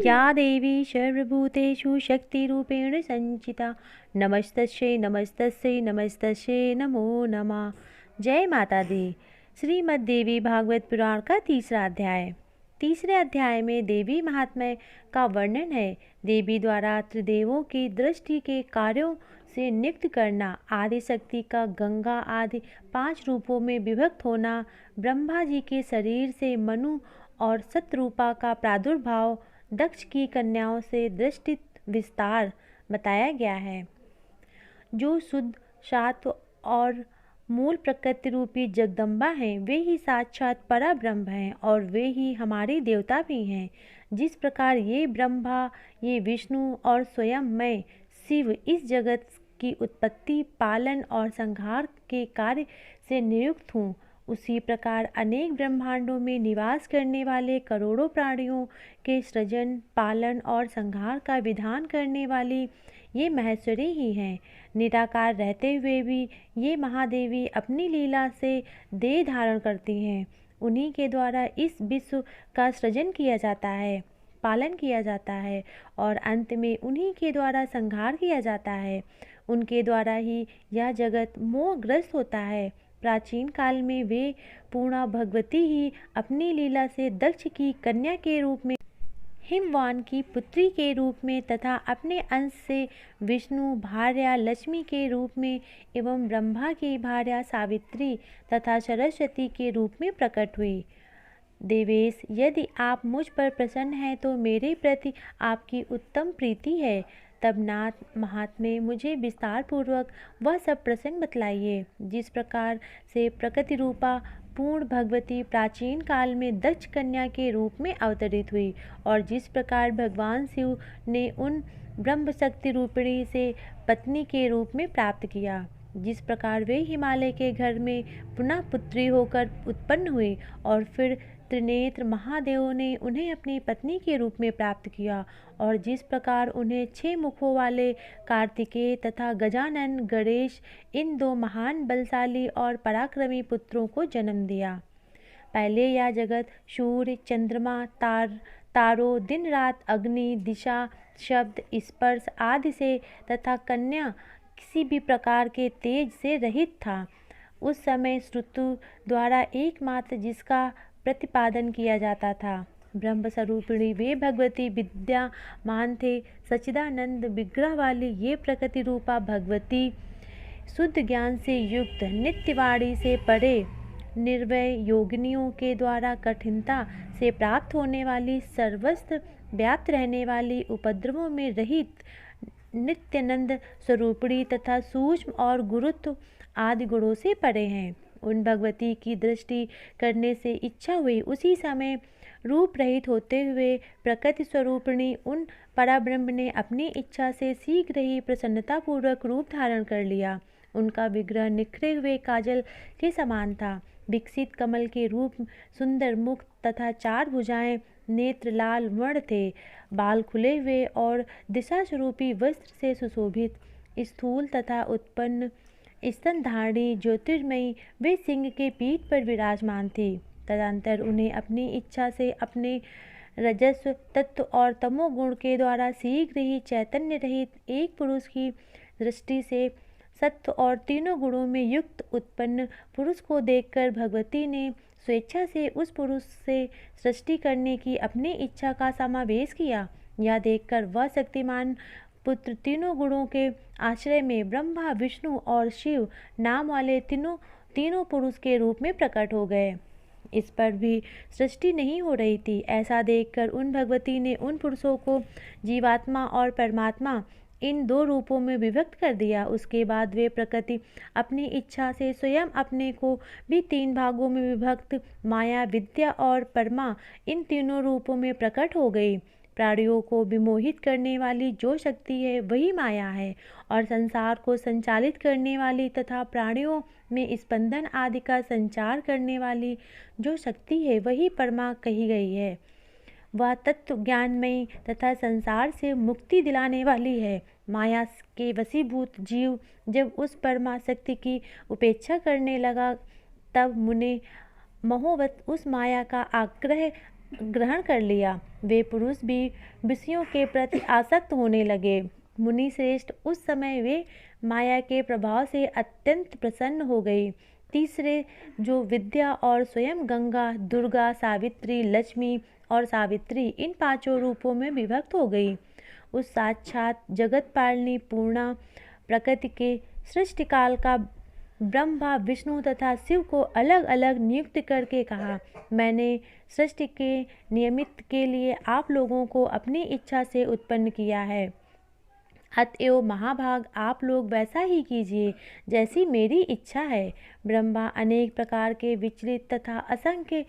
या देवी सर्वभूतेषु शक्तिरूपेण संचिता नमस्तस्यै नमस्तस्यै नमस्तस्यै नमो नमः। जय माता दी। श्रीमद् देवी भागवत पुराण का तीसरा अध्याय। तीसरे अध्याय में देवी महात्म्य का वर्णन है। देवी द्वारा त्रिदेवों की दृष्टि के कार्यों से नियुक्त करना, आदि शक्ति का गंगा आदि 5 रूपों में विभक्त होना, ब्रह्मा जी के शरीर से मनु और सतरूपा का प्रादुर्भाव, दक्ष की कन्याओं से दृष्टि विस्तार बताया गया है। जो शुद्ध सात्व और मूल प्रकृति रूपी जगदम्बा हैं, वे ही साक्षात परा ब्रह्म हैं और वे ही हमारी देवता भी हैं। जिस प्रकार ये ब्रह्मा, ये विष्णु और स्वयं मैं शिव इस जगत की उत्पत्ति, पालन और संहार के कार्य से नियुक्त हूँ, उसी प्रकार अनेक ब्रह्मांडों में निवास करने वाले करोड़ों प्राणियों के सृजन, पालन और संहार का विधान करने वाली ये महेश्वरी ही हैं। निराकार रहते हुए भी ये महादेवी अपनी लीला से देह धारण करती हैं। उन्हीं के द्वारा इस विश्व का सृजन किया जाता है, पालन किया जाता है और अंत में उन्हीं के द्वारा संहार किया जाता है। उनके द्वारा ही यह जगत मोहग्रस्त होता है। प्राचीन काल में वे पूर्णा भगवती ही अपनी लीला से दक्ष की कन्या के रूप में, हिमवान की पुत्री के रूप में तथा अपने अंश से विष्णु भार्या लक्ष्मी के रूप में एवं ब्रह्मा की भार्या सावित्री तथा सरस्वती के रूप में प्रकट हुई। देवेश, यदि आप मुझ पर प्रसन्न हैं तो मेरे प्रति आपकी उत्तम प्रीति है। तब नाथ महात्म्य मुझे विस्तार पूर्वक वह सब प्रसंग बतलाइए, जिस प्रकार से प्रकृति रूपा पूर्ण भगवती प्राचीन काल में दक्ष कन्या के रूप में अवतरित हुई और जिस प्रकार भगवान शिव ने उन ब्रह्म शक्ति रूपिणी से पत्नी के रूप में प्राप्त किया। जिस प्रकार वे हिमालय के घर में पुनः पुत्री होकर उत्पन्न हुई और फिर त्रिनेत्र महादेव ने उन्हें अपनी पत्नी के रूप में प्राप्त किया और जिस प्रकार उन्हें 6 मुखों वाले कार्तिकेय तथा गजानन गणेश इन 2 महान बलशाली और पराक्रमी पुत्रों को जन्म दिया। पहले यह जगत सूर्य, चंद्रमा, तारों, दिन रात, अग्नि, दिशा, शब्द, स्पर्श आदि से तथा कन्या किसी भी प्रकार के तेज से रहित था। उस समय श्रुतु द्वारा एकमात्र जिसका प्रतिपादन किया जाता था, ब्रह्म स्वरूपिणी वे भगवती विद्यामान थे। सच्चिदानंद विग्रह वाली ये प्रकृति रूपा भगवती शुद्ध ज्ञान से युक्त, नित्यवाणी से परे, निर्वय योगिनियों के द्वारा कठिनता से प्राप्त होने वाली, सर्वस्त्र व्याप्त रहने वाली, उपद्रवों में रहित, नित्यानंद स्वरूपिणी तथा सूक्ष्म और गुरुत्व आदि गुणों से परे हैं। उन भगवती की दृष्टि करने से इच्छा हुई उसी समय रूप रहित होते हुए प्रकृति स्वरूपिणी उन पराब्रह्म ने अपनी इच्छा से शीघ्र ही प्रसन्नतापूर्वक रूप धारण कर लिया। उनका विग्रह निखरे हुए काजल के समान था। विकसित कमल के रूप, सुंदर मुख तथा 4 भुजाएं, नेत्र लाल वर्ण थे, बाल खुले हुए और दिशा स्वरूपी वस्त्र से सुशोभित, स्थूल तथा उत्पन्न स्तनधारणी ज्योतिर्मयी वे सिंह के पीठ पर विराजमान थी। तदंतर उन्हें अपनी इच्छा से अपने रजस्व तत्व और तमोगुण के द्वारा शीघ्र ही चैतन्य रहित एक पुरुष की दृष्टि से सत्व और तीनों गुणों में युक्त उत्पन्न पुरुष को देखकर भगवती ने स्वेच्छा से उस पुरुष से सृष्टि करने की अपनी इच्छा का समावेश किया। यह देखकर वह शक्तिमान पुत्र तीनों गुणों के आश्रय में ब्रह्मा, विष्णु और शिव नाम वाले तीनों पुरुष के रूप में प्रकट हो गए। इस पर भी सृष्टि नहीं हो रही थी। ऐसा देखकर उन भगवती ने उन पुरुषों को जीवात्मा और परमात्मा इन 2 रूपों में विभक्त कर दिया। उसके बाद वे प्रकृति अपनी इच्छा से स्वयं अपने को भी 3 भागों में विभक्त माया, विद्या और परमा इन तीनों रूपों में प्रकट हो गई। प्राणियों को विमोहित करने वाली जो शक्ति है वही माया है और संसार को संचालित करने वाली तथा प्राणियों में स्पंदन आदि का संचार करने वाली जो शक्ति है वही परमा कही गई है। वह तत्व ज्ञानमयी तथा संसार से मुक्ति दिलाने वाली है। माया के वशीभूत जीव जब उस परमा शक्ति की उपेक्षा करने लगा, तब मुने मोहवत उस माया का आग्रह ग्रहण कर लिया। वे पुरुष भी विषयों के प्रति आसक्त होने लगे। मुनि श्रेष्ठ, उस समय वे माया के प्रभाव से अत्यंत प्रसन्न हो गई। तीसरे जो विद्या और स्वयं गंगा, दुर्गा, सावित्री, लक्ष्मी और सावित्री इन पांचों रूपों में विभक्त हो गई, उस साक्षात जगत पालनी पूर्णा प्रकृति के सृष्टि काल का ब्रह्मा, विष्णु तथा शिव को अलग अलग नियुक्त करके कहा, मैंने सृष्टि के नियमित के लिए आप लोगों को अपनी इच्छा से उत्पन्न किया है। अतएव महाभाग, आप लोग वैसा ही कीजिए जैसी मेरी इच्छा है। ब्रह्मा अनेक प्रकार के विचलित तथा असंख्य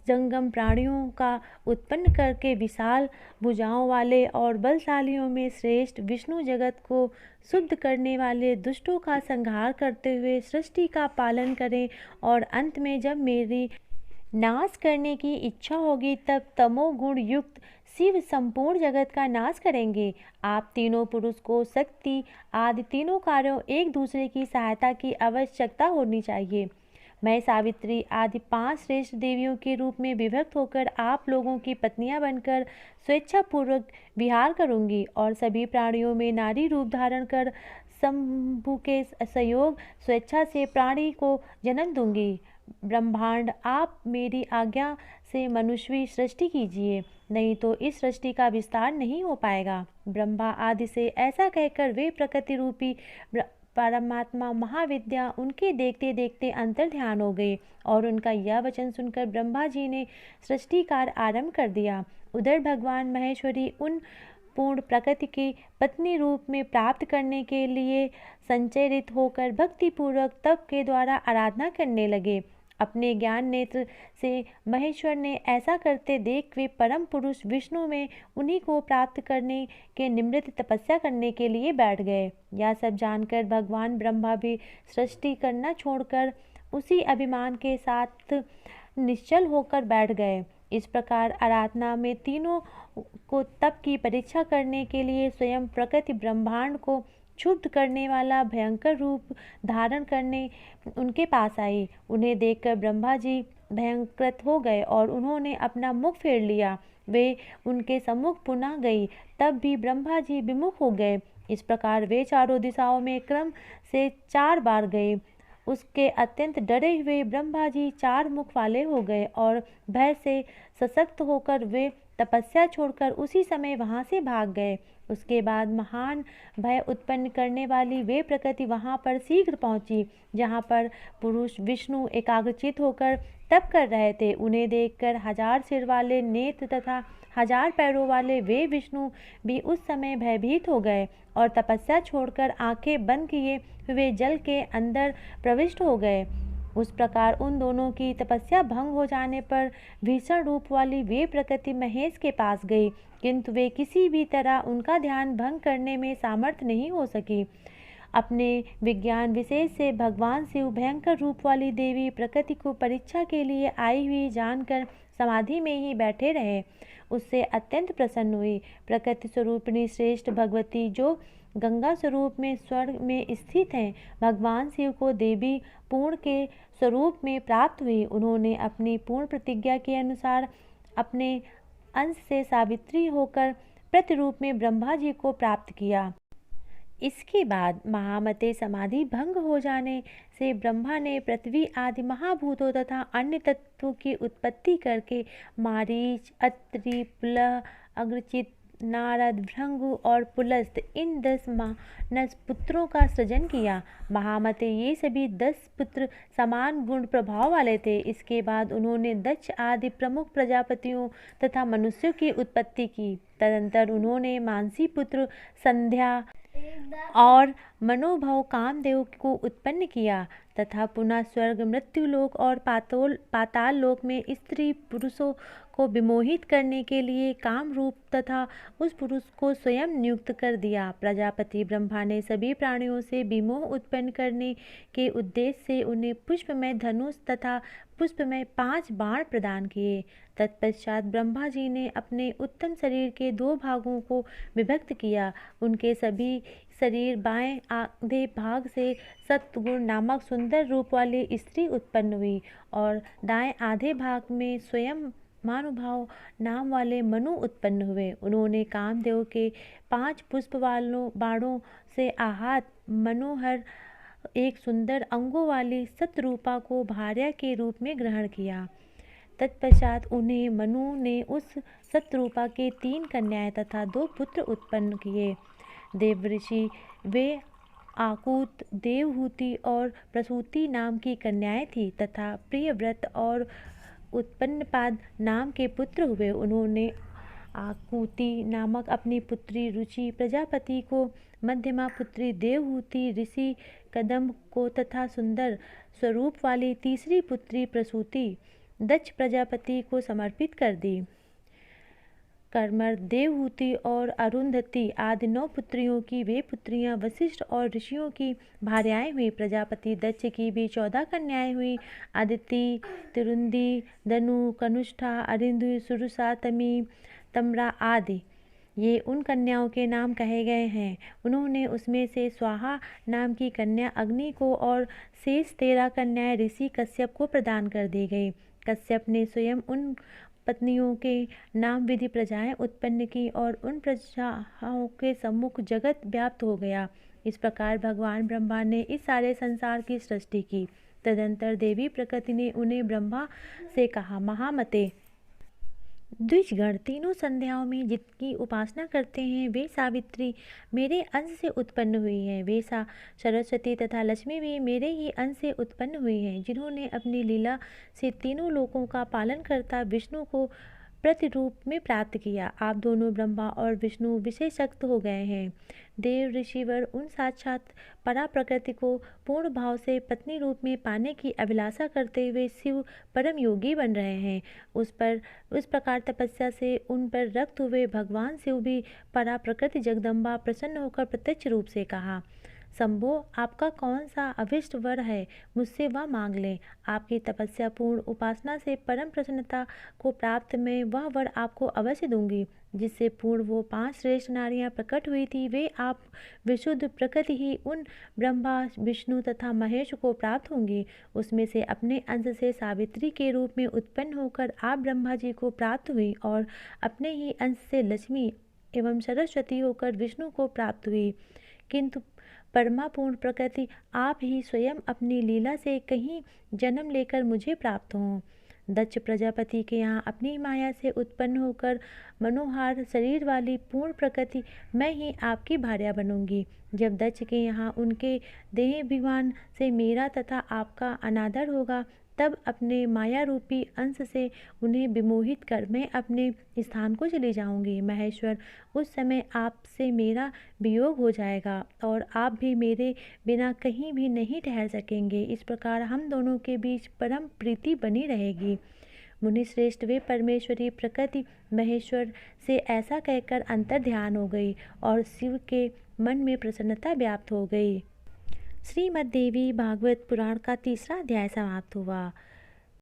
जंगम प्राणियों का उत्पन्न करके विशाल भुजाओं वाले और बलशालियों में श्रेष्ठ विष्णु, जगत को शुद्ध करने वाले, दुष्टों का संहार करते हुए सृष्टि का पालन करें, और अंत में जब मेरी नाश करने की इच्छा होगी तब तमोगुण युक्त शिव संपूर्ण जगत का नाश करेंगे। आप तीनों पुरुष को शक्ति आदि तीनों कार्यों एक दूसरे की सहायता की आवश्यकता होनी चाहिए। मैं सावित्री आदि 5 श्रेष्ठ देवियों के रूप में विभक्त होकर आप लोगों की पत्नियां बनकर स्वेच्छापूर्वक विहार करूंगी और सभी प्राणियों में नारी रूप धारण कर शंभु के सहयोग स्वेच्छा से प्राणी को जन्म दूंगी। ब्रह्मांड, आप मेरी आज्ञा से मनुष्य सृष्टि कीजिए, नहीं तो इस सृष्टि का विस्तार नहीं हो पाएगा। ब्रह्मा आदि से ऐसा कहकर वे प्रकृति रूपी परमात्मा महाविद्या उनके देखते देखते अंतर ध्यान हो गए, और उनका यह वचन सुनकर ब्रह्मा जी ने सृष्टि कार्य आरंभ कर दिया। उधर भगवान महेश्वरी उन पूर्ण प्रकृति की पत्नी रूप में प्राप्त करने के लिए संचरित होकर भक्तिपूर्वक तप के द्वारा आराधना करने लगे। अपने ज्ञान नेत्र से महेश्वर ने ऐसा करते देख वे परम पुरुष विष्णु में उन्हीं को प्राप्त करने के निमित्त तपस्या करने के लिए बैठ गए। यह सब जानकर भगवान ब्रह्मा भी सृष्टि करना छोड़कर उसी अभिमान के साथ निश्चल होकर बैठ गए। इस प्रकार आराधना में तीनों को तप की परीक्षा करने के लिए स्वयं प्रकृति ब्रह्मांड को क्षुब्ध करने वाला भयंकर रूप धारण करने उनके पास आई। उन्हें देखकर ब्रह्मा जी भयंकृत हो गए और उन्होंने अपना मुख फेर लिया। वे उनके सम्मुख पुनः गई, तब भी ब्रह्मा जी विमुख हो गए। इस प्रकार वे चारों दिशाओं में क्रम से 4 बार गए। उसके अत्यंत डरे हुए ब्रह्मा जी 4 मुख वाले हो गए और भय से सशक्त होकर वे तपस्या छोड़कर उसी समय वहां से भाग गए। उसके बाद महान भय उत्पन्न करने वाली वे प्रकृति वहां पर शीघ्र पहुंची, जहां पर पुरुष विष्णु एकाग्रचित होकर तप कर रहे थे। उन्हें देखकर 1000 सिर वाले नेत्र तथा 1000 पैरों वाले वे विष्णु भी उस समय भयभीत हो गए और तपस्या छोड़कर आंखें बंद किए हुए जल के अंदर प्रविष्ट हो गए। उस प्रकार उन दोनों की तपस्या भंग हो जाने पर भीषण रूप वाली वे प्रकृति महेश के पास गई, किंतु वे किसी भी तरह उनका ध्यान भंग करने में सामर्थ्य नहीं हो सकी। अपने विज्ञान विशेष से भगवान शिव भयंकर रूप वाली देवी प्रकृति को परीक्षा के लिए आई हुई जानकर समाधि में ही बैठे रहे। उससे अत्यंत प्रसन्न हुई। प्रकृति स्वरूपिणी श्रेष्ठ भगवती जो गंगा स्वरूप में स्वर्ग में स्थित हैं, भगवान शिव को देवी पूर्ण के स्वरूप में प्राप्त हुई। उन्होंने अपनी पूर्ण प्रतिज्ञा के अनुसार अपने अंश से सावित्री होकर प्रतिरूप में ब्रह्मा जी को प्राप्त किया। इसके बाद महामते समाधि भंग हो जाने से ब्रह्मा ने पृथ्वी आदि महाभूतों तथा अन्य तत्वों की उत्पत्ति करके मारीच, अत्रि, पुलह, अग्रचित, नारद, भृंगु और पुलस्त इन 10 मानस पुत्रों का सृजन किया। महामते ये सभी 10 पुत्र समान गुण प्रभाव वाले थे। इसके बाद उन्होंने दक्ष आदि प्रमुख प्रजापतियों तथा मनुष्यों की उत्पत्ति की। तदंतर उन्होंने मानसी पुत्र संध्या और मनोभव कामदेव को उत्पन्न किया तथा पुनः स्वर्ग, मृत्युलोक और पाताल लोक में स्त्री पुरुषों को विमोहित करने के लिए काम रूप तथा उस पुरुष को स्वयं नियुक्त कर दिया। प्रजापति ब्रह्मा ने सभी प्राणियों से विमोह उत्पन्न करने के उद्देश्य से उन्हें पुष्पमय धनुष तथा पुष्पमय 5 बाण प्रदान किए। तत्पश्चात ब्रह्मा जी ने अपने उत्तम शरीर के 2 भागों को विभक्त किया। उनके सभी शरीर बाएं आधे भाग से सत्गुण नामक सुंदर रूप वाली स्त्री उत्पन्न हुई और दाएं आधे भाग में स्वयं महानुभाव नाम वाले मनु उत्पन्न हुए। उन्होंने कामदेव के 5 पुष्प वालों बाणों से आहत मनोहर एक सुंदर अंगों वाली सतरूपा को भार्या के रूप में ग्रहण किया। तत्पश्चात उन्हें मनु ने उस सतरूपा के 3 कन्याएं तथा 2 पुत्र उत्पन्न किए। देवऋषि वे आकुत, देवहूति और प्रसूति नाम की कन्याएं थी तथा प्रियव्रत और उत्पन्नपाद नाम के पुत्र हुए। उन्होंने आकुति नामक अपनी पुत्री रुचि प्रजापति को, मध्यमा पुत्री देवहूति ऋषि कदम्ब को तथा सुंदर स्वरूप वाली तीसरी पुत्री प्रसूति दक्ष प्रजापति को समर्पित कर दी। कर्मर, देवहूति और अरुंधति आदि 9 पुत्रियों की वे पुत्रियां वशिष्ठ और ऋषियों की भार्याएं हुई। प्रजापति दक्ष की भी 14 कन्याएं हुई। अदिति, तिरुंदी, दनु, कनुष्ठा, अरिंदु, सुरुसा, तमी, तमरा आदि ये उन कन्याओं के नाम कहे गए हैं। उन्होंने उसमें से स्वाहा नाम की कन्या अग्नि को और शेष 13 कन्याएं ऋषि कश्यप को प्रदान कर दी गई। कश्यप ने स्वयं उन पत्नियों के नाम विधि प्रजाएं उत्पन्न की और उन प्रजाओं के सम्मुख जगत व्याप्त हो गया। इस प्रकार भगवान ब्रह्मा ने इस सारे संसार की सृष्टि की। तदंतर देवी प्रकृति ने उन्हें ब्रह्मा से कहा, महामते, द्विजगण तीनों संध्याओं में जिनकी उपासना करते हैं वे सावित्री मेरे अंश से उत्पन्न हुई हैं। वे सरस्वती तथा लक्ष्मी भी मेरे ही अंश से उत्पन्न हुई हैं, जिन्होंने अपनी लीला से तीनों लोकों का पालन करता विष्णु को प्रतिरूप में प्राप्त किया। आप दोनों ब्रह्मा और विष्णु विशेषक्त हो गए हैं। देव ऋषिवर उन साक्षात परा प्रकृति को पूर्ण भाव से पत्नी रूप में पाने की अभिलाषा करते हुए शिव परम योगी बन रहे हैं। उस प्रकार तपस्या से उन पर रक्त हुए भगवान शिव भी परा प्रकृति जगदम्बा प्रसन्न होकर प्रत्यक्ष रूप से कहा, शंभो, आपका कौन सा अभिष्ट वर है, मुझसे वह मांग लें। आपकी तपस्या पूर्ण उपासना से परम प्रसन्नता को प्राप्त मैं वह वर आपको अवश्य दूंगी। जिससे पूर्ण वो 5 श्रेष्ठ नारियां प्रकट हुई थी, वे आप विशुद्ध प्रकृति ही उन ब्रह्मा, विष्णु तथा महेश को प्राप्त होंगी। उसमें से अपने अंश से सावित्री के रूप में उत्पन्न होकर आप ब्रह्मा जी को प्राप्त हुई और अपने ही अंश से लक्ष्मी एवं सरस्वती होकर विष्णु को प्राप्त हुई। किंतु परमा पूर्ण प्रकृति आप ही स्वयं अपनी लीला से कहीं जन्म लेकर मुझे प्राप्त हों। दक्ष प्रजापति के यहाँ अपनी माया से उत्पन्न होकर मनोहार शरीर वाली पूर्ण प्रकृति मैं ही आपकी भार्या बनूंगी। जब दक्ष के यहाँ उनके देहाभिमान से मेरा तथा आपका अनादर होगा, तब अपने माया रूपी अंश से उन्हें विमोहित कर मैं अपने स्थान को चली जाऊंगी। महेश्वर, उस समय आपसे मेरा वियोग हो जाएगा और आप भी मेरे बिना कहीं भी नहीं ठहर सकेंगे। इस प्रकार हम दोनों के बीच परम प्रीति बनी रहेगी। मुनि श्रेष्ठ वे परमेश्वरी प्रकृति महेश्वर से ऐसा कहकर अंतर ध्यान हो गई और शिव के मन में प्रसन्नता व्याप्त हो गई। श्रीमद्देवी भागवत पुराण का 3रा अध्याय समाप्त हुआ।